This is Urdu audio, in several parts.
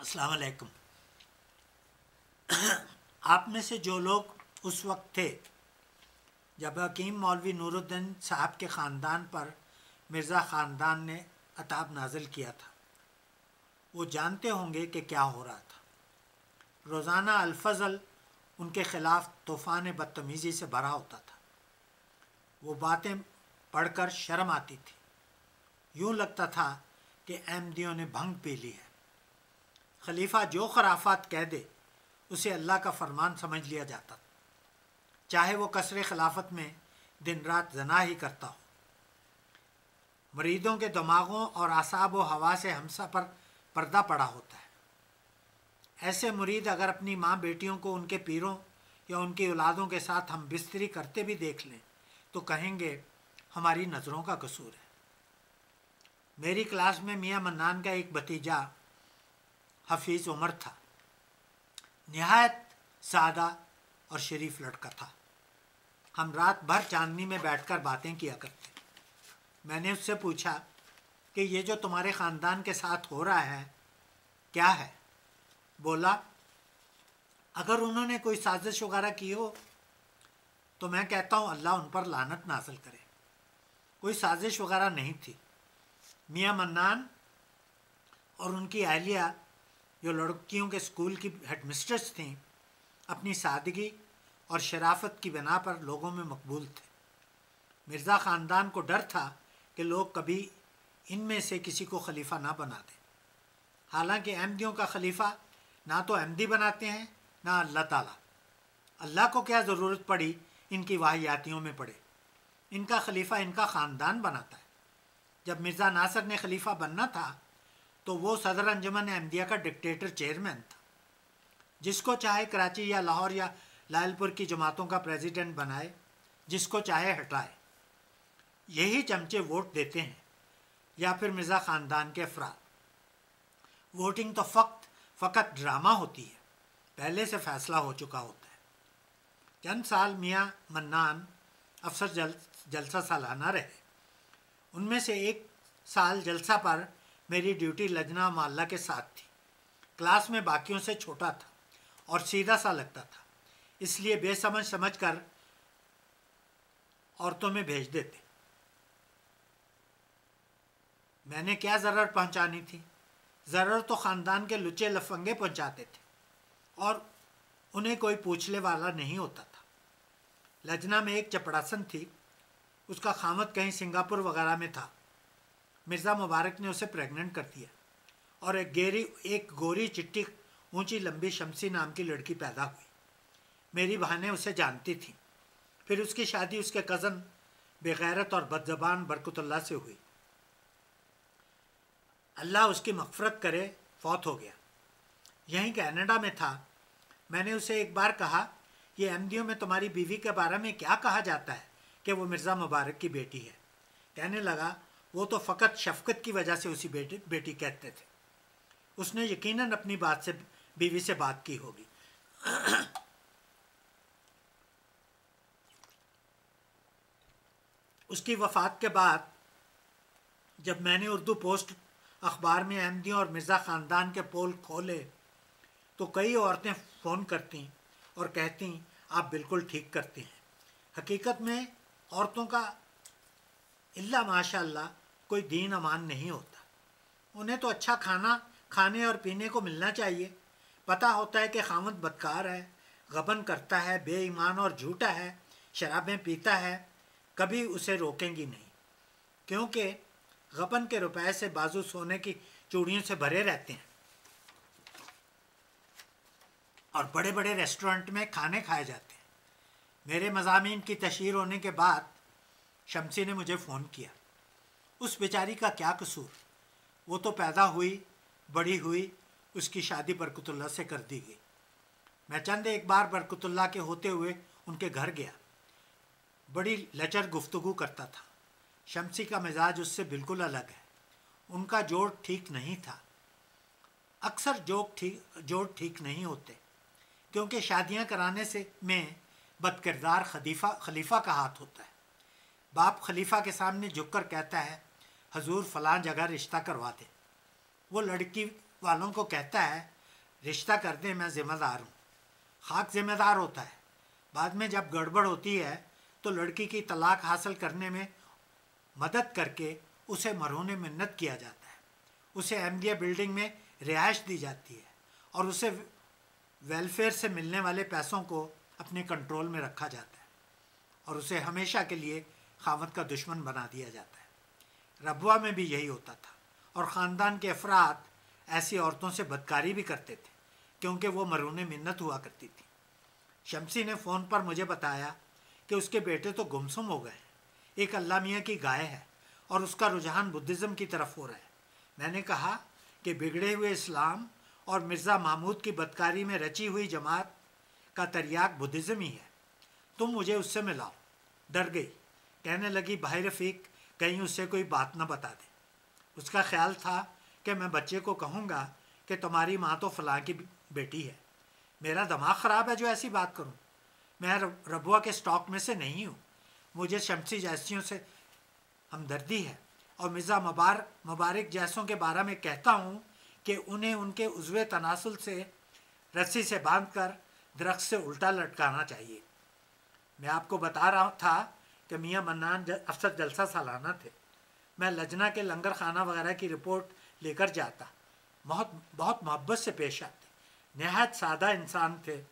السلام علیکم۔ آپ میں سے جو لوگ اس وقت تھے جب حکیم مولوی نور الدین صاحب کے خاندان پر مرزا خاندان نے عتاب نازل کیا تھا، وہ جانتے ہوں گے کہ کیا ہو رہا تھا۔ روزانہ الفضل ان کے خلاف طوفان بدتمیزی سے بھرا ہوتا تھا۔ وہ باتیں پڑھ کر شرم آتی تھی، یوں لگتا تھا کہ احمدیوں نے بھنگ پی لی ہے۔ خلیفہ جو خرافات کہہ دے اسے اللہ کا فرمان سمجھ لیا جاتا تھا، چاہے وہ قصر خلافت میں دن رات زنا ہی کرتا ہو۔ مریدوں کے دماغوں اور اعصاب و ہوا سے ہمسا پر پردہ پڑا ہوتا ہے۔ ایسے مرید اگر اپنی ماں بیٹیوں کو ان کے پیروں یا ان کی اولادوں کے ساتھ ہم بستری کرتے بھی دیکھ لیں تو کہیں گے ہماری نظروں کا قصور ہے۔ میری کلاس میں میاں منان کا ایک بھتیجا حفیظ عمر تھا، نہایت سادہ اور شریف لڑکا تھا۔ ہم رات بھر چاندنی میں بیٹھ کر باتیں کیا کرتے۔ میں نے اس سے پوچھا کہ یہ جو تمہارے خاندان کے ساتھ ہو رہا ہے کیا ہے؟ بولا اگر انہوں نے کوئی سازش وغیرہ کی ہو تو میں کہتا ہوں اللہ ان پر لعنت نازل کرے۔ کوئی سازش وغیرہ نہیں تھی۔ میاں منان اور ان کی اہلیہ جو لڑکیوں کے اسکول کی ہیڈ مسٹرس تھیں اپنی سادگی اور شرافت کی بنا پر لوگوں میں مقبول تھے۔ مرزا خاندان کو ڈر تھا کہ لوگ کبھی ان میں سے کسی کو خلیفہ نہ بنا دیں۔ حالانکہ احمدیوں کا خلیفہ نہ تو احمدی بناتے ہیں نہ اللہ تعالیٰ۔ اللہ کو کیا ضرورت پڑی ان کی واہیاتیوں میں پڑے؟ ان کا خلیفہ ان کا خاندان بناتا ہے۔ جب مرزا ناصر نے خلیفہ بننا تھا تو وہ صدر انجمن احمدیہ کا ڈکٹیٹر چیئرمین تھا، جس کو چاہے کراچی یا لاہور یا لائل پور کی جماعتوں کا پریزیڈنٹ بنائے، جس کو چاہے ہٹائے۔ یہی چمچے ووٹ دیتے ہیں یا پھر مرزا خاندان کے افراد۔ ووٹنگ تو فقط ڈرامہ ہوتی ہے، پہلے سے فیصلہ ہو چکا ہوتا ہے۔ چند سال میاں منان افسر جلسہ سالانہ رہے۔ ان میں سے ایک سال جلسہ پر میری ڈیوٹی لجنہ معلّہ کے ساتھ تھی۔ کلاس میں باقیوں سے چھوٹا تھا اور سیدھا سا لگتا تھا، اس لیے بے سمجھ کر عورتوں میں بھیج دیتے۔ میں نے کیا ضرر پہنچانی تھی؟ ضرر تو خاندان کے لچے لفنگے پہنچاتے تھے اور انہیں کوئی پوچھنے والا نہیں ہوتا تھا۔ لجنہ میں ایک چپڑاسن تھی، اس کا خامد کہیں سنگاپور وغیرہ میں تھا۔ مرزا مبارک نے اسے پریگننٹ کر دیا اور ایک گوری چٹی اونچی لمبی شمسی نام کی لڑکی پیدا ہوئی۔ میری بہنیں اسے جانتی تھیں۔ پھر اس کی شادی اس کے کزن بغیرت اور بدزبان برکت اللہ سے ہوئی۔ اللہ اس کی مغفرت کرے، فوت ہو گیا۔ یہیں کینیڈا میں تھا۔ میں نے اسے ایک بار کہا یہ احمدیوں میں تمہاری بیوی کے بارے میں کیا کہا جاتا ہے کہ وہ مرزا مبارک کی بیٹی ہے؟ کہنے لگا وہ تو فقط شفقت کی وجہ سے اسی بیٹی کہتے تھے۔ اس نے یقیناً اپنی بیوی سے بات کی ہوگی۔ اس کی وفات کے بعد جب میں نے اردو پوسٹ اخبار میں احمدیوں اور مرزا خاندان کے پول کھولے تو کئی عورتیں فون کرتیں اور کہتیں آپ بالکل ٹھیک کرتے ہیں۔ حقیقت میں عورتوں کا الا ماشاء اللہ کوئی دین امان نہیں ہوتا۔ انہیں تو اچھا کھانا کھانے اور پینے کو ملنا چاہیے۔ پتہ ہوتا ہے کہ خامد بدکار ہے، غبن کرتا ہے، بے ایمان اور جھوٹا ہے، شرابیں پیتا ہے، کبھی اسے روکیں گی نہیں، کیونکہ غبن کے روپے سے بازو سونے کی چوڑیوں سے بھرے رہتے ہیں اور بڑے بڑے ریسٹورنٹ میں کھانے کھائے جاتے ہیں۔ میرے مضامین کی تشہیر ہونے کے بعد شمسی نے مجھے فون کیا۔ اس بیچاری کا کیا قصور؟ وہ تو پیدا ہوئی، بڑی ہوئی، اس کی شادی برکت اللہ سے کر دی گئی۔ میں چند ایک بار برکت اللہ کے ہوتے ہوئے ان کے گھر گیا۔ بڑی لچر گفتگو کرتا تھا۔ شمسی کا مزاج اس سے بالکل الگ ہے۔ ان کا جوڑ ٹھیک نہیں تھا۔ اکثر جوڑ ٹھیک نہیں ہوتے، کیونکہ شادیاں کرانے میں بد کردار خلیفہ کا ہاتھ ہوتا ہے۔ باپ خلیفہ کے سامنے جھک کر کہتا ہے حضور فلاں جگہ رشتہ کروا دے۔ وہ لڑکی والوں کو کہتا ہے رشتہ کر دیں، میں ذمہ دار ہوں۔ خاک ذمہ دار ہوتا ہے۔ بعد میں جب گڑبڑ ہوتی ہے تو لڑکی کی طلاق حاصل کرنے میں مدد کر کے اسے مرہون منت کیا جاتا ہے، اسے احمدیہ بلڈنگ میں رہائش دی جاتی ہے اور اسے ویلفیئر سے ملنے والے پیسوں کو اپنے کنٹرول میں رکھا جاتا ہے اور اسے ہمیشہ کے لیے خاوند کا دشمن بنا دیا جاتا ہے۔ ربوہ میں بھی یہی ہوتا تھا اور خاندان کے افراد ایسی عورتوں سے بدکاری بھی کرتے تھے کیونکہ وہ مرہون منت ہوا کرتی تھی۔ شمسی نے فون پر مجھے بتایا کہ اس کے بیٹے تو گمسم ہو گئے ہیں، ایک اللہ میاں کی گائے ہے اور اس کا رجحان بدھزم کی طرف ہو رہا ہے۔ میں نے کہا کہ بگڑے ہوئے اسلام اور مرزا محمود کی بدکاری میں رچی ہوئی جماعت کا تریاق بدھزم ہی ہے، تم مجھے اس سے ملاؤ۔ ڈر گئی، کہنے لگی بھائی رفیق کہیں اس سے کوئی بات نہ بتا دے۔ اس کا خیال تھا کہ میں بچے کو کہوں گا کہ تمہاری ماں تو فلاں کی بیٹی ہے۔ میرا دماغ خراب ہے جو ایسی بات کروں، میں ربوہ کے سٹاک میں سے نہیں ہوں۔ مجھے شمسی جیسیوں سے ہمدردی ہے اور مرزا مبارک جیسوں کے بارے میں کہتا ہوں کہ انہیں ان کے عضو تناسل سے رسی سے باندھ کر درخت سے الٹا لٹکانا چاہیے۔ میں آپ کو بتا رہا تھا کہ میاں منان افسر جلسہ سالانہ تھے۔ میں لجنہ کے لنگر خانہ وغیرہ کی رپورٹ لے کر جاتا، بہت محبت سے پیش آتے، نہایت سادہ انسان تھے۔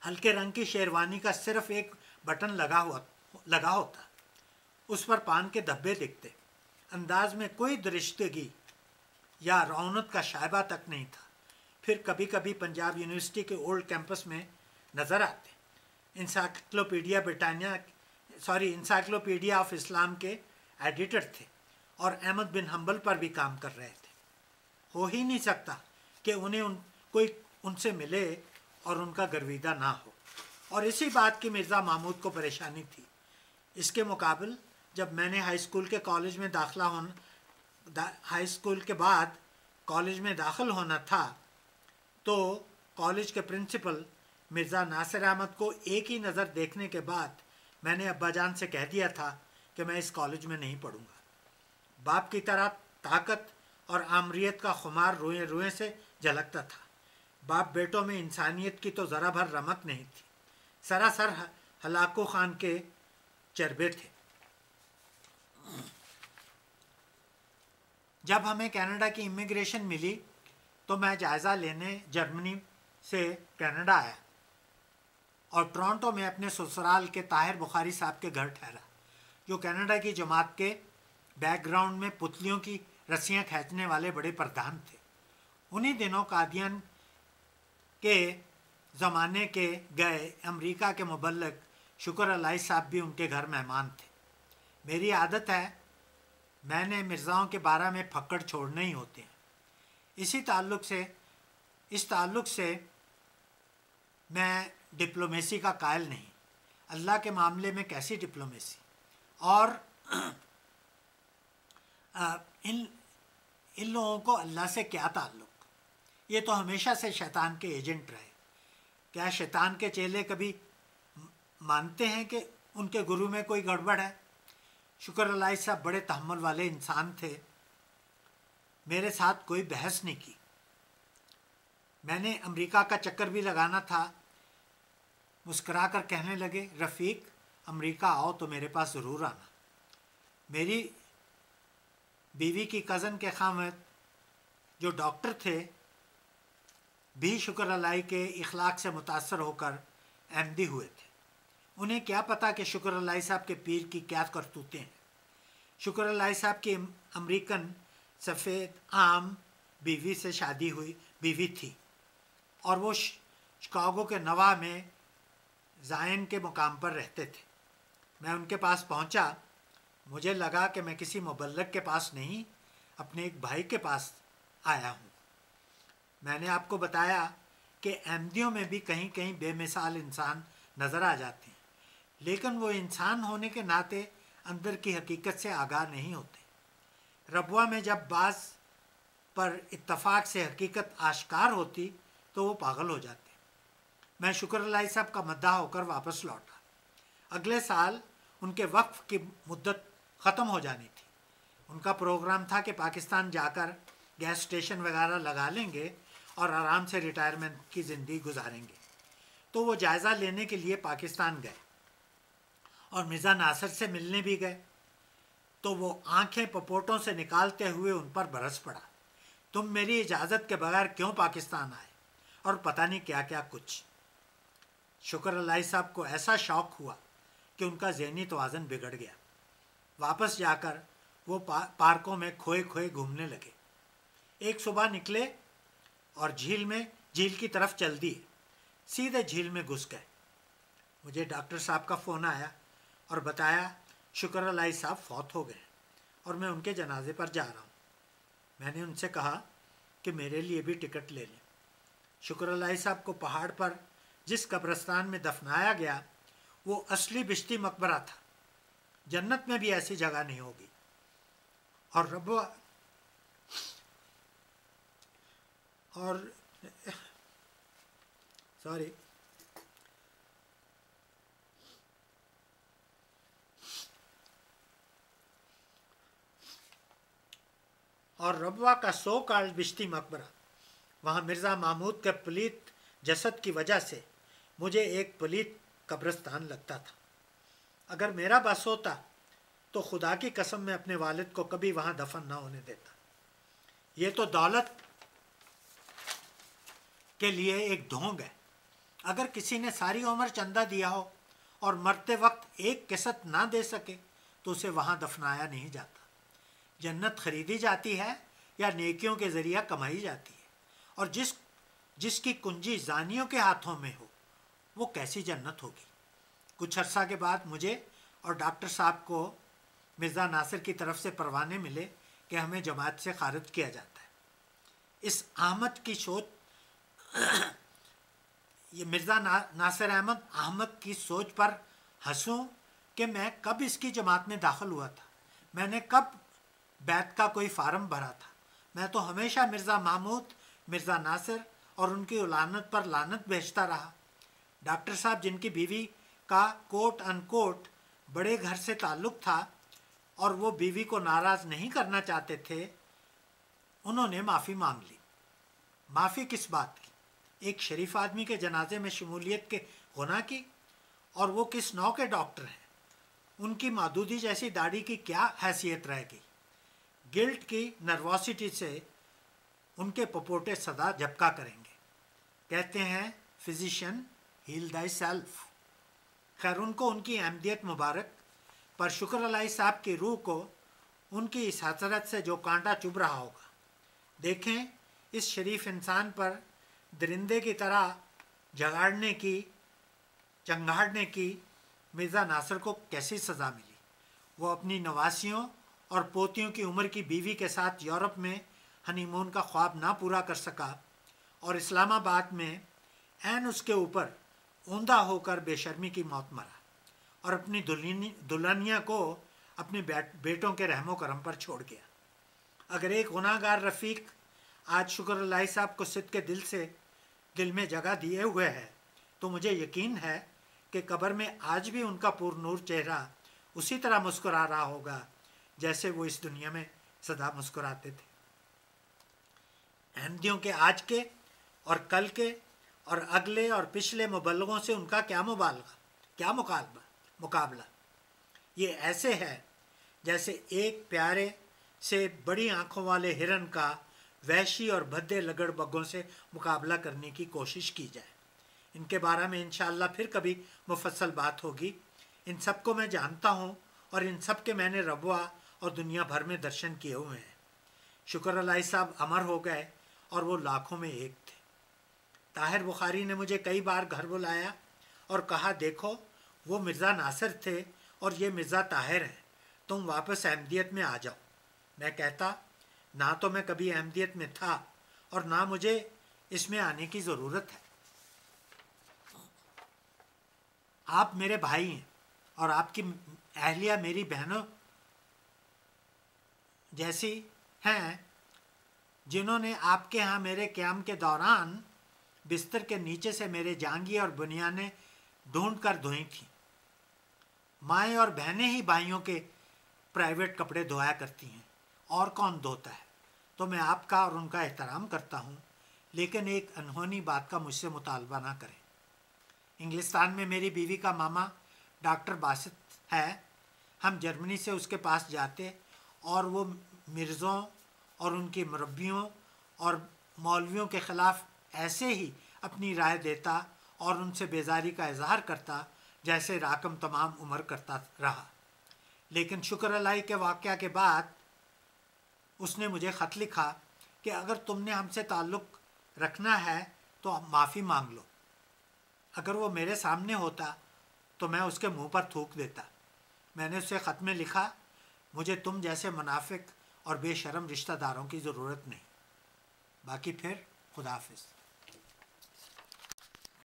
ہلکے رنگ کی شیروانی کا صرف ایک بٹن لگا ہوتا، اس پر پان کے دھبے دکھتے، انداز میں کوئی درشتگی یا رونق کا شائبہ تک نہیں تھا۔ پھر کبھی کبھی پنجاب یونیورسٹی کے اولڈ کیمپس میں نظر آتے۔ انسائکلوپیڈیا آف اسلام کے ایڈیٹر تھے اور احمد بن حنبل پر بھی کام کر رہے تھے۔ ہو ہی نہیں سکتا کہ کوئی ان سے ملے اور ان کا گرویدہ نہ ہو، اور اسی بات کی مرزا محمود کو پریشانی تھی۔ اس کے مقابل جب میں نے ہائی اسکول کے بعد کالج میں داخل ہونا تھا تو کالج کے پرنسپل مرزا ناصر احمد کو ایک ہی نظر دیکھنے کے بعد میں نے ابا جان سے کہہ دیا تھا کہ میں اس کالج میں نہیں پڑھوں گا۔ باپ کی طرح طاقت اور آمریت کا خمار روئیں روئیں سے جھلکتا تھا۔ باپ بیٹوں میں انسانیت کی تو ذرا بھر رمق نہیں تھی، سراسر ہلاکو خان کے چربے تھے۔ جب ہمیں کینیڈا کی امیگریشن ملی تو میں جائزہ لینے جرمنی سے کینیڈا آیا اور ٹورانٹو میں اپنے سسرال کے طاہر بخاری صاحب کے گھر ٹھہرا، جو کینیڈا کی جماعت کے بیک گراؤنڈ میں پتلیوں کی رسیاں کھینچنے والے بڑے پردھان تھے۔ انہی دنوں قادیان کے زمانے کے گئے امریکہ کے مبلغ شکر علائی صاحب بھی ان کے گھر مہمان تھے۔ میری عادت ہے، میں نے مرزاؤں کے بارے میں پھکڑ چھوڑنے ہی ہوتے ہیں۔ اس تعلق سے میں ڈپلومیسی کا قائل نہیں۔ اللہ کے معاملے میں کیسی ڈپلومیسی؟ اور ان لوگوں کو اللہ سے کیا تعلق؟ یہ تو ہمیشہ سے شیطان کے ایجنٹ رہے۔ کیا شیطان کے چیلے کبھی مانتے ہیں کہ ان کے گرو میں کوئی گڑبڑ ہے؟ شکر علائی صاحب بڑے تحمل والے انسان تھے، میرے ساتھ کوئی بحث نہیں کی۔ میں نے امریکہ کا چکر بھی لگانا تھا، مسکرا کر کہنے لگے رفیق امریکہ آؤ تو میرے پاس ضرور آنا۔ میری بیوی کی کزن کے خاوند جو ڈاکٹر تھے بھی شکر علائی کے اخلاق سے متاثر ہو کر احمدی ہوئے تھے۔ انہیں کیا پتہ کہ شکر علائی صاحب کے پیر کی کیا کرتوتیں ہیں۔ شکر علائی صاحب کی امریکن سفید عام بیوی سے شادی ہوئی بیوی تھی اور وہ شکاگو کے نوا میں زائن کے مقام پر رہتے تھے۔ میں ان کے پاس پہنچا، مجھے لگا کہ میں کسی مبلغ کے پاس نہیں، اپنے ایک بھائی کے پاس آیا ہوں۔ میں نے آپ کو بتایا کہ احمدیوں میں بھی کہیں کہیں بے مثال انسان نظر آ جاتے ہیں، لیکن وہ انسان ہونے کے ناطے اندر کی حقیقت سے آگاہ نہیں ہوتے۔ ربوہ میں جب بعض پر اتفاق سے حقیقت آشکار ہوتی تو وہ پاگل ہو جاتے۔ میں شکر علائی صاحب کا مداح ہو کر واپس لوٹا۔ اگلے سال ان کے وقف کی مدت ختم ہو جانی تھی۔ ان کا پروگرام تھا کہ پاکستان جا کر گیس اسٹیشن وغیرہ لگا لیں گے اور آرام سے ریٹائرمنٹ کی زندگی گزاریں گے۔ تو وہ جائزہ لینے کے لیے پاکستان گئے اور مرزا ناصر سے ملنے بھی گئے، تو وہ آنکھیں پپوٹوں سے نکالتے ہوئے ان پر برس پڑا، تم میری اجازت کے بغیر کیوں پاکستان آئے، اور پتہ نہیں کیا کیا کچھ۔ شکر اللہ صاحب کو ایسا شوق ہوا کہ ان کا ذہنی توازن بگڑ گیا۔ واپس جا کر وہ پارکوں میں کھوئے کھوئے گھومنے لگے۔ ایک صبح نکلے اور جھیل کی طرف چل دیے، سیدھے جھیل میں گھس گئے۔ مجھے ڈاکٹر صاحب کا فون آیا اور بتایا شکر اللہ صاحب فوت ہو گئے اور میں ان کے جنازے پر جا رہا ہوں۔ میں نے ان سے کہا کہ میرے لیے بھی ٹکٹ لے لیں۔ شکر اللہ صاحب کو پہاڑ پر جس قبرستان میں دفنایا گیا وہ اصلی بشتی مقبرہ تھا، جنت میں بھی ایسی جگہ نہیں ہوگی۔ اور ربوہ کا سو کال بشتی مقبرہ، وہاں مرزا محمود کے پلیت جسد کی وجہ سے مجھے ایک پلیت قبرستان لگتا تھا۔ اگر میرا بس ہوتا تو خدا کی قسم میں اپنے والد کو کبھی وہاں دفن نہ ہونے دیتا۔ یہ تو دولت کے لیے ایک ڈھونگ ہے۔ اگر کسی نے ساری عمر چندہ دیا ہو اور مرتے وقت ایک قسط نہ دے سکے تو اسے وہاں دفنایا نہیں جاتا۔ جنت خریدی جاتی ہے یا نیکیوں کے ذریعہ کمائی جاتی ہے، اور جس کی کنجی زانیوں کے ہاتھوں میں ہو وہ کیسی جنت ہوگی۔ کچھ عرصہ کے بعد مجھے اور ڈاکٹر صاحب کو مرزا ناصر کی طرف سے پروانے ملے کہ ہمیں جماعت سے خارج کیا جاتا ہے۔ اس احمد کی سوچ یہ مرزا ناصر احمد کی سوچ پر ہنسوں کہ میں کب اس کی جماعت میں داخل ہوا تھا، میں نے کب بیعت کا کوئی فارم بھرا تھا۔ میں تو ہمیشہ مرزا محمود، مرزا ناصر اور ان کی لعنت پر لعنت بھیجتا رہا۔ ڈاکٹر صاحب جن کی بیوی کا کوٹ ان کوٹ بڑے گھر سے تعلق تھا اور وہ بیوی کو ناراض نہیں کرنا چاہتے تھے، انہوں نے معافی مانگ لی۔ معافی کس بات کی؟ ایک شریف آدمی کے جنازے میں شمولیت کے گناہ کی؟ اور وہ کس نوع کے ڈاکٹر ہیں؟ ان کی مادودی جیسی داڑھی کی کیا حیثیت رہ گئی؟ گلٹ کی نروسٹی سے ان کے پپوٹے سدا جھپکا کریں گے۔ کہتے ہیں فزیشین ہیل دائی سیلف۔ خیر، ان کو ان کی احمدیت مبارک، پر شکر اللہ صاحب کی روح کو ان کی اس حسرت سے جو کانٹا چبھ رہا ہوگا۔ دیکھیں اس شریف انسان پر درندے کی طرح چنگاڑنے کی مرزا ناصر کو کیسی سزا ملی۔ وہ اپنی نواسیوں اور پوتیوں کی عمر کی بیوی کے ساتھ یورپ میں ہنی مون کا خواب نہ پورا کر سکا اور اسلام آباد میں عین اس کے اوپر اوندا ہو کر بے شرمی کی موت مرا اور اپنی دلہنیا کو اپنے بیٹوں کے رحم و کرم پر چھوڑ گیا۔ اگر ایک گناہ گار رفیق آج شکر اللہ صاحب کو صدق کے دل میں جگہ دیے ہوئے ہے تو مجھے یقین ہے کہ قبر میں آج بھی ان کا پر نور چہرہ اسی طرح مسکرا رہا ہوگا جیسے وہ اس دنیا میں سدا مسکراتے تھے۔ احمدیوں کے آج کے اور کل کے اور اگلے اور پچھلے مبلغوں سے ان کا کیا مقابلہ؟ یہ ایسے ہے جیسے ایک پیارے سے بڑی آنکھوں والے ہرن کا وحشی اور بھدے لگڑ بگوں سے مقابلہ کرنے کی کوشش کی جائے۔ ان کے بارے میں انشاءاللہ پھر کبھی مفصل بات ہوگی۔ ان سب کو میں جانتا ہوں اور ان سب کے میں نے ربوہ اور دنیا بھر میں درشن کیے ہوئے ہیں۔ شکر اللہ صاحب امر ہو گئے اور وہ لاکھوں میں ایک تھے۔ طاہر بخاری نے مجھے کئی بار گھر بلایا اور کہا دیکھو وہ مرزا ناصر تھے اور یہ مرزا طاہر ہیں، تم واپس احمدیت میں آ جاؤ۔ میں کہتا نہ تو میں کبھی احمدیت میں تھا اور نہ مجھے اس میں آنے کی ضرورت ہے۔ آپ میرے بھائی ہیں اور آپ کی اہلیہ میری بہنوں جیسی ہیں جنہوں نے آپ کے ہاں میرے قیام کے دوران بستر کے نیچے سے میرے جانگی اور بنیانیں ڈھونڈ کر دھوئی تھیں۔ مائیں اور بہنیں ہی بھائیوں کے پرائیویٹ کپڑے دھویا کرتی ہیں، اور کون دھوتا ہے؟ تو میں آپ کا اور ان کا احترام کرتا ہوں، لیکن ایک انہونی بات کا مجھ سے مطالبہ نہ کریں۔ انگلستان میں میری بیوی کا ماما ڈاکٹر باسط ہے۔ ہم جرمنی سے اس کے پاس جاتے اور وہ مرزوں اور ان کے مربیوں اور مولویوں کے خلاف ایسے ہی اپنی رائے دیتا اور ان سے بیزاری کا اظہار کرتا جیسے راکم تمام عمر کرتا رہا۔ لیکن شکر الہی کے واقعہ کے بعد اس نے مجھے خط لکھا کہ اگر تم نے ہم سے تعلق رکھنا ہے تو معافی مانگ لو۔ اگر وہ میرے سامنے ہوتا تو میں اس کے منہ پر تھوک دیتا۔ میں نے اس سے خط میں لکھا، مجھے تم جیسے منافق اور بے شرم رشتہ داروں کی ضرورت نہیں۔ باقی پھر خدا حافظ۔